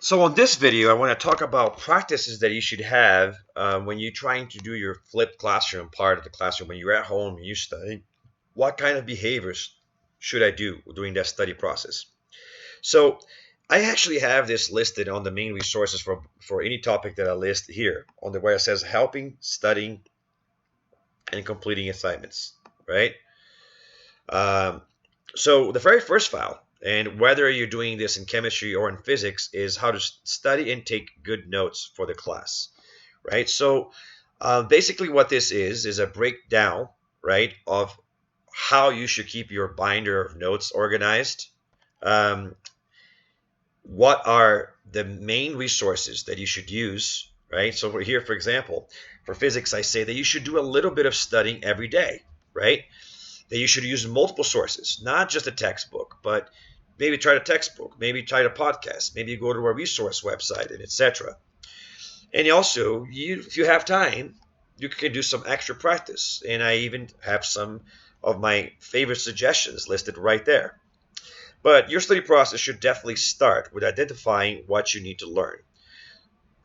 So on this video, I want to talk about practices that you should have when you're trying to do your flipped classroom part of the classroom. When you're at home and you study, what kind of behaviors should I do during that study process? So I actually have this listed on the main resources for any topic that I list here on the where it says helping, studying, and completing assignments, right? Um, so the very first file, and whether you're doing this in chemistry or in physics, is how to study and take good notes for the class, right? So basically what this is a breakdown, right, of how you should keep your binder of notes organized. Um, what are the main resources that you should use, right? So we're here, for example, for physics, I say that you should do a little bit of studying every day, right? That you should use multiple sources, not just a textbook, but maybe try a textbook, maybe try a podcast, maybe you go to a resource website, and etc. And also, if you have time, you can do some extra practice. And I even have some of my favorite suggestions listed right there. But your study process should definitely start with identifying what you need to learn.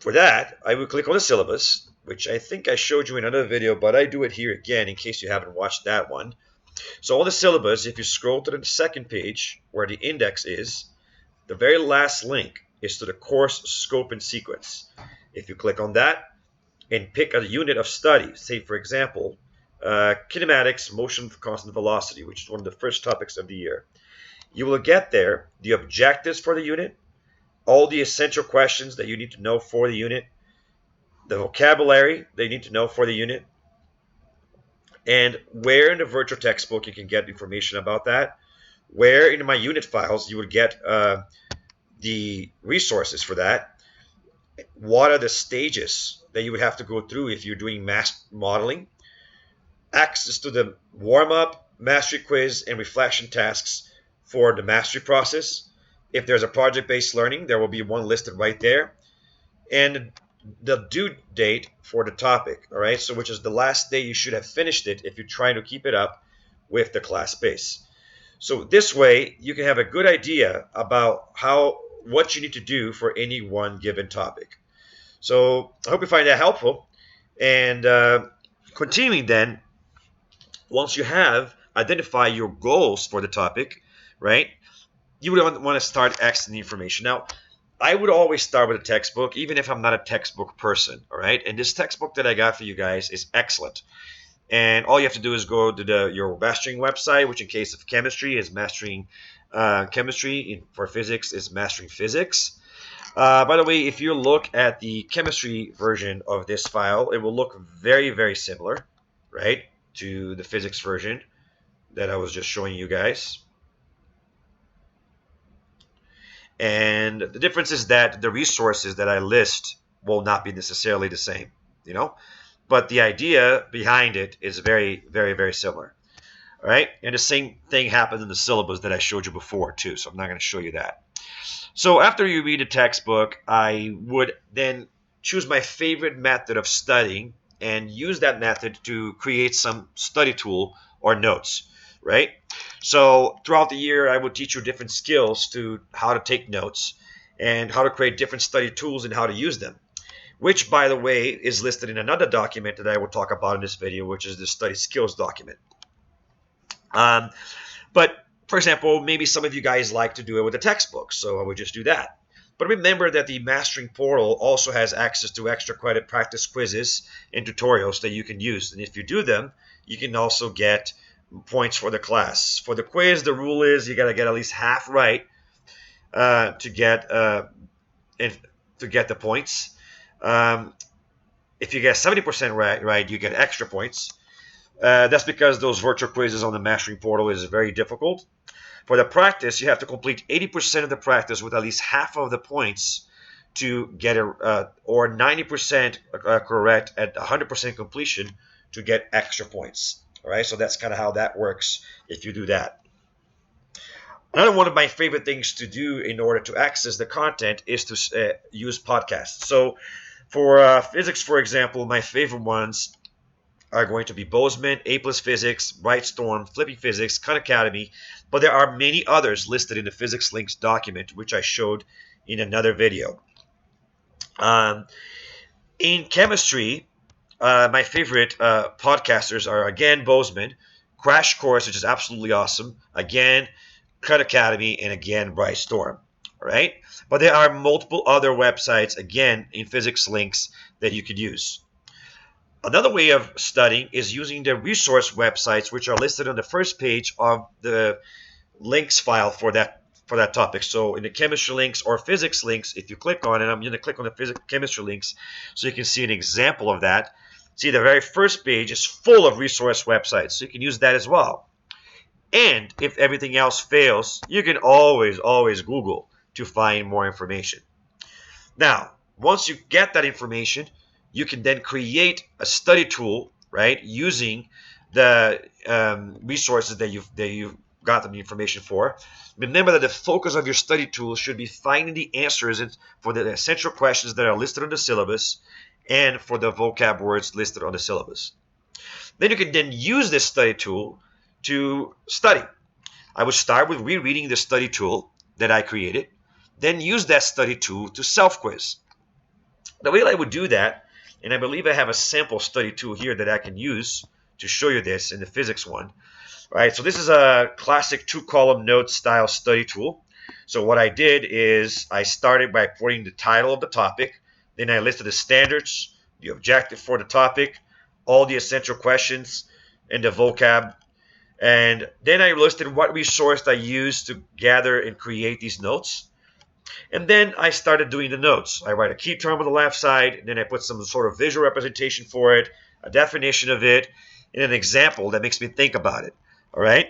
For that, I will click on the syllabus, which I think I showed you in another video, but I do it here again in case you haven't watched that one. So on the syllabus, if you scroll to the second page where the index is, the very last link is to the course scope and sequence. If you click on that and pick a unit of study, say for example, kinematics, motion for constant velocity, which is one of the first topics of the year, you will get there the objectives for the unit, all the essential questions that you need to know for the unit, the vocabulary that you need to know for the unit, and where in the virtual textbook you can get information about that, where in my unit files you would get the resources for that, what are the stages that you would have to go through if you're doing mass modeling, access to the warm-up, mastery quiz, and reflection tasks for the mastery process. If there's a project-based learning, there will be one listed right there, and the due date for the topic, all right? So which is the last day you should have finished it if you're trying to keep it up with the class base. So this way you can have a good idea about what you need to do for any one given topic. So I hope you find that helpful. And continuing then, once you have identified your goals for the topic, right, you would want to start accessing the information. Now, I would always start with a textbook, even if I'm not a textbook person, all right? And this textbook that I got for you guys is excellent. And all you have to do is go to your mastering website, which in case of chemistry is mastering chemistry. For physics is mastering physics. By the way, if you look at the chemistry version of this file, it will look very, very similar, right, to the physics version that I was just showing you guys. And the difference is that the resources that I list will not be necessarily the same, but the idea behind it is very, very, very similar. All right. And the same thing happens in the syllabus that I showed you before too. So I'm not going to show you that. So after you read a textbook, I would then choose my favorite method of studying and use that method to create some study tool or notes, right? So throughout the year, I would teach you different skills to how to take notes and how to create different study tools and how to use them, which, by the way, is listed in another document that I will talk about in this video, which is the study skills document. But for example, maybe some of you guys like to do it with a textbook, so I would just do that. But remember that the Mastering portal also has access to extra credit practice quizzes and tutorials that you can use. And if you do them, you can also get points for the class. For the quiz, the rule is you got to get at least half right to get the points. If you get 70% right, you get extra points. That's because those virtual quizzes on the Mastering portal is very difficult. For the practice, you have to complete 80% of the practice with at least half of the points to get or 90% correct at 100% completion to get extra points. All right, so that's kind of how that works if you do that. Another one of my favorite things to do in order to access the content is to use podcasts. So for physics, for example, my favorite ones are going to be Bozeman, A+ Physics, Brightstorm, Flipping Physics, Khan Academy, but there are many others listed in the Physics Links document, which I showed in another video. Um, in chemistry, my favorite podcasters are again Bozeman, Crash Course, which is absolutely awesome. Again, Cred Academy, and again Bryce Storm. All right, but there are multiple other websites again in physics links that you could use. Another way of studying is using the resource websites, which are listed on the first page of the links file for that topic. So in the chemistry links or physics links, if you click on it, I'm going to click on the physics chemistry links so you can see an example of that. See, the very first page is full of resource websites, so you can use that as well. And if everything else fails, you can always Google to find more information. Now, once you get that information, you can then create a study tool, right, using the resources that you've gotten the information for. Remember that the focus of your study tool should be finding the answers for the essential questions that are listed on the syllabus and for the vocab words listed on the syllabus. Then you can then use this study tool to study. I would start with rereading the study tool that I created, then use that study tool to self-quiz. The way I would do that, and I believe I have a sample study tool here that I can use to show you this in the physics one. Right, so this is a classic two-column note style study tool. So what I did is I started by putting the title of the topic, then I listed the standards, the objective for the topic, all the essential questions, and the vocab. And then I listed what resource I used to gather and create these notes. And then I started doing the notes. I write a key term on the left side, and then I put some sort of visual representation for it, a definition of it, and an example that makes me think about it. All right?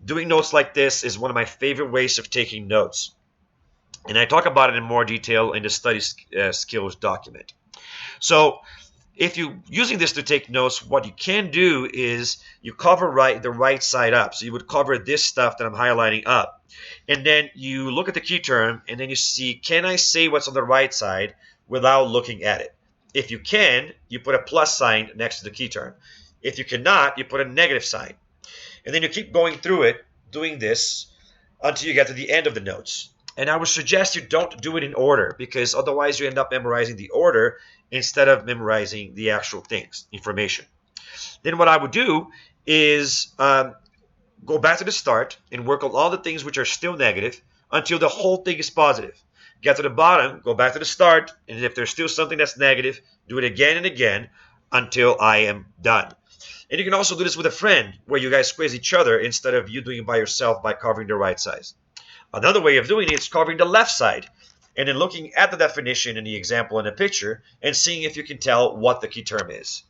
Doing notes like this is one of my favorite ways of taking notes. And I talk about it in more detail in the study skills document. So if you're using this to take notes, what you can do is you cover the right side up. So you would cover this stuff that I'm highlighting up. And then you look at the key term, and then you see, can I say what's on the right side without looking at it? If you can, you put a plus sign next to the key term. If you cannot, you put a negative sign. And then you keep going through it, doing this, until you get to the end of the notes. And I would suggest you don't do it in order, because otherwise you end up memorizing the order instead of memorizing the actual things, information. Then what I would do is go back to the start and work on all the things which are still negative until the whole thing is positive. Get to the bottom, go back to the start, and if there's still something that's negative, do it again and again until I am done. And you can also do this with a friend, where you guys quiz each other instead of you doing it by yourself by covering the right side. Another way of doing it is covering the left side, and then looking at the definition in the example in the picture and seeing if you can tell what the key term is.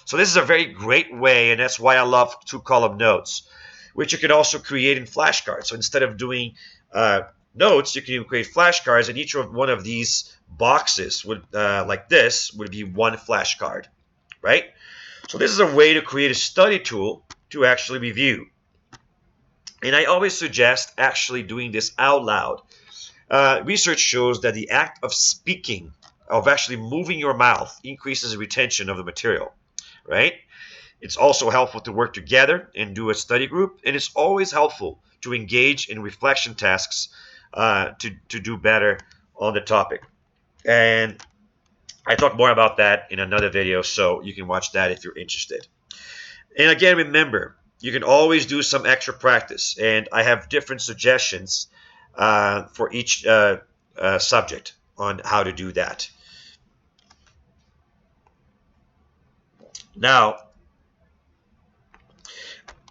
So this is a very great way, and that's why I love two-column notes, which you can also create in flashcards. So instead of doing notes, you can create flashcards, and each one of these boxes would, like this, would be one flashcard, right? So this is a way to create a study tool to actually review. And I always suggest actually doing this out loud. Research shows that the act of speaking, of actually moving your mouth, increases retention of the material, right? It's also helpful to work together and do a study group, and it's always helpful to engage in reflection tasks to do better on the topic. And I talk more about that in another video, so you can watch that if you're interested. And again, remember, you can always do some extra practice, and I have different suggestions for each subject on how to do that. Now,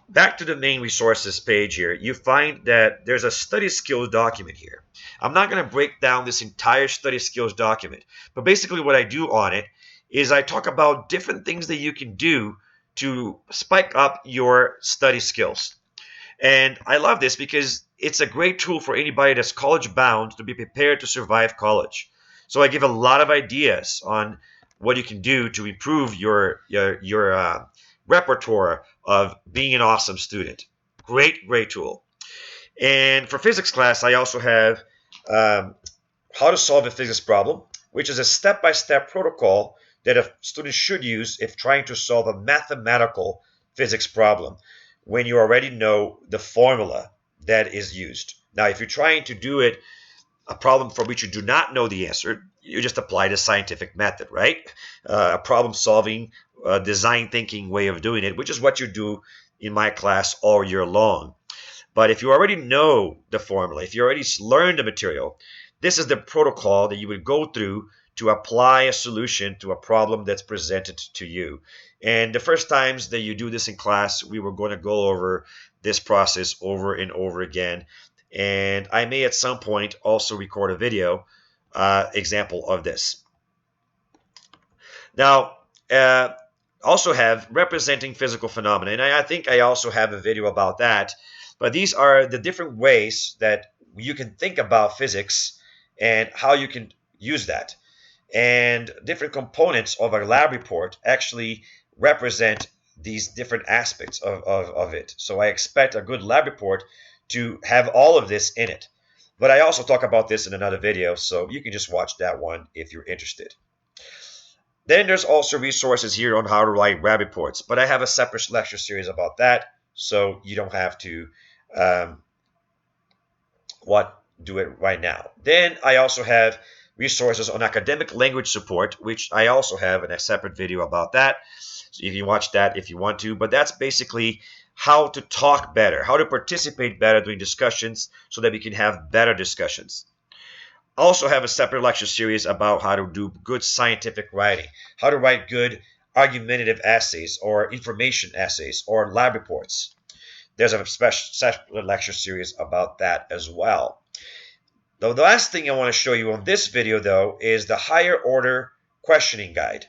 back to the main resources page here, you find that there's a study skills document here. I'm not going to break down this entire study skills document, but basically what I do on it is I talk about different things that you can do to spike up your study skills. And I love this because it's a great tool for anybody that's college bound to be prepared to survive college. So I give a lot of ideas on what you can do to improve your repertoire of being an awesome student. Great tool. And for physics class, I also have how to solve a physics problem, which is a step-by-step protocol that a student should use if trying to solve a mathematical physics problem, when you already know the formula that is used. Now, if you're trying to do it a problem for which you do not know the answer, you just apply the scientific method, right? A problem solving, design thinking way of doing it, which is what you do in my class all year long. But if you already know the formula, if you already learned the material, this is the protocol that you would go through to apply a solution to a problem that's presented to you. And the first times that you do this in class, we were going to go over this process over and over again. And I may at some point also record a video example of this. Now, also have representing physical phenomena. And I think I also have a video about that. But these are the different ways that you can think about physics and how you can use that. And different components of a lab report actually represent these different aspects of it. So I expect a good lab report to have all of this in it. But I also talk about this in another video, so you can just watch that one if you're interested. Then there's also resources here on how to write lab reports, but I have a separate lecture series about that, so you don't have to do it right now. Then I also have resources on academic language support, which I also have in a separate video about that. So you can watch that if you want to, but that's basically how to talk better, how to participate better during discussions so that we can have better discussions. I also have a separate lecture series about how to do good scientific writing, how to write good argumentative essays or information essays or lab reports. There's a special lecture series about that as well. The last thing I want to show you on this video, though, is the higher order questioning guide.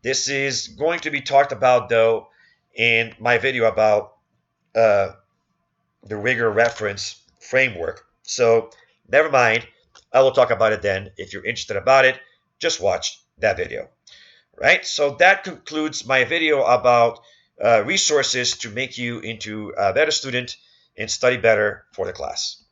This is going to be talked about, though, in my video about the rigor reference framework. So never mind. I will talk about it then. If you're interested about it, just watch that video. Right? So that concludes my video about resources to make you into a better student and study better for the class.